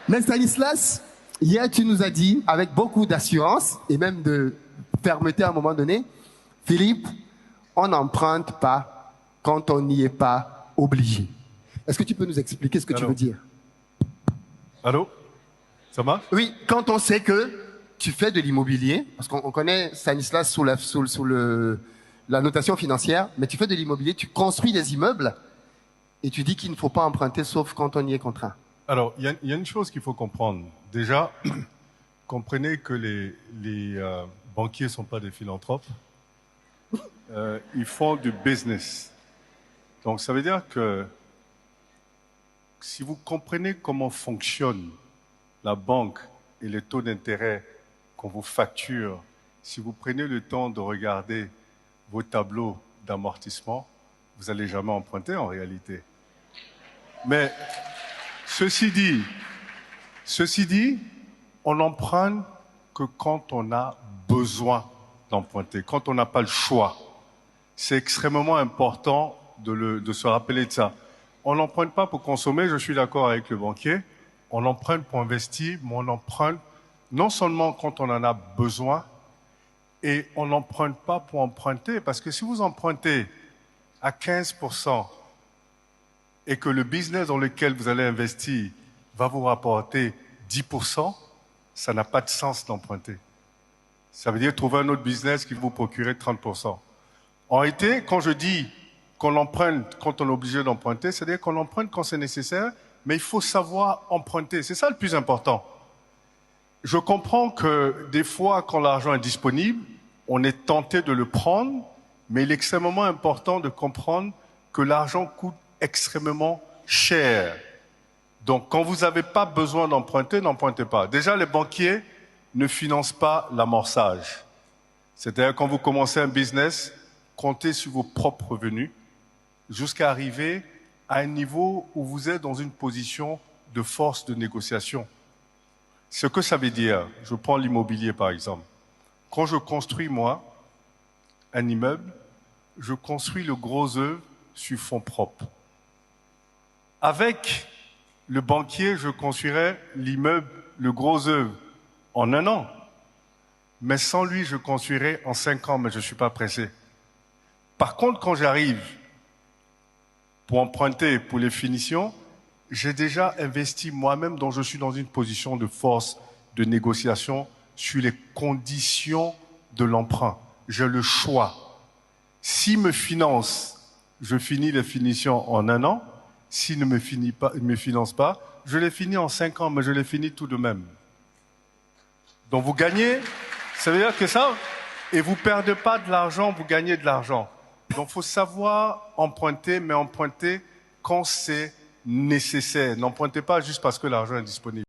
Mais Stanislas, hier tu nous as dit, avec beaucoup d'assurance et même de fermeté à un moment donné, Philippe, on n'emprunte pas quand on n'y est pas obligé. Est-ce que tu peux nous expliquer ce que tu veux dire? Allô? Ça marche? Oui, quand on sait que tu fais de l'immobilier, parce qu'on connaît Stanislas sous la notation financière, mais tu fais de l'immobilier, tu construis des immeubles et tu dis qu'il ne faut pas emprunter sauf quand on y est contraint. Alors, il y a une chose qu'il faut comprendre. Déjà, comprenez que les banquiers ne sont pas des philanthropes. Ils font du business. Donc, ça veut dire que si vous comprenez comment fonctionne la banque et les taux d'intérêt qu'on vous facture, si vous prenez le temps de regarder vos tableaux d'amortissement, vous n'allez jamais emprunter en réalité. Mais ceci dit, on n'emprunte que quand on a besoin d'emprunter, quand on n'a pas le choix. C'est extrêmement important de se rappeler de ça. On n'emprunte pas pour consommer, je suis d'accord avec le banquier, on emprunte pour investir, mais on emprunte non seulement quand on en a besoin, et on n'emprunte pas pour emprunter, parce que si vous empruntez à 15% et que le business dans lequel vous allez investir va vous rapporter 10%, ça n'a pas de sens d'emprunter. Ça veut dire trouver un autre business qui va vous procurer 30%. En réalité, quand je dis qu'on emprunte quand on est obligé d'emprunter, c'est-à-dire qu'on emprunte quand c'est nécessaire, mais il faut savoir emprunter. C'est ça le plus important. Je comprends que des fois, quand l'argent est disponible, on est tenté de le prendre, mais il est extrêmement important de comprendre que l'argent coûte extrêmement cher. Donc, quand vous n'avez pas besoin d'emprunter, n'empruntez pas. Déjà, les banquiers ne financent pas l'amorçage. C'est-à-dire, quand vous commencez un business, comptez sur vos propres revenus jusqu'à arriver à un niveau où vous êtes dans une position de force de négociation. Ce que ça veut dire, je prends l'immobilier par exemple. Quand je construis, moi, un immeuble, je construis le gros œuvre sur fonds propres. Avec le banquier, je construirais l'immeuble, le gros œuvre, en 1 an. Mais sans lui, je construirais en 5 ans, mais je ne suis pas pressé. Par contre, quand j'arrive pour emprunter pour les finitions, j'ai déjà investi moi-même, donc je suis dans une position de force de négociation sur les conditions de l'emprunt. J'ai le choix. S'il me finance, je finis les finitions en 1 an. S'il ne me finance pas, je les finis en 5 ans, mais je les finis tout de même. Donc vous gagnez, ça veut dire que ça, et vous ne perdez pas de l'argent, vous gagnez de l'argent. Donc il faut savoir emprunter, mais emprunter quand c'est nécessaire. N'empruntez pas juste parce que l'argent est disponible.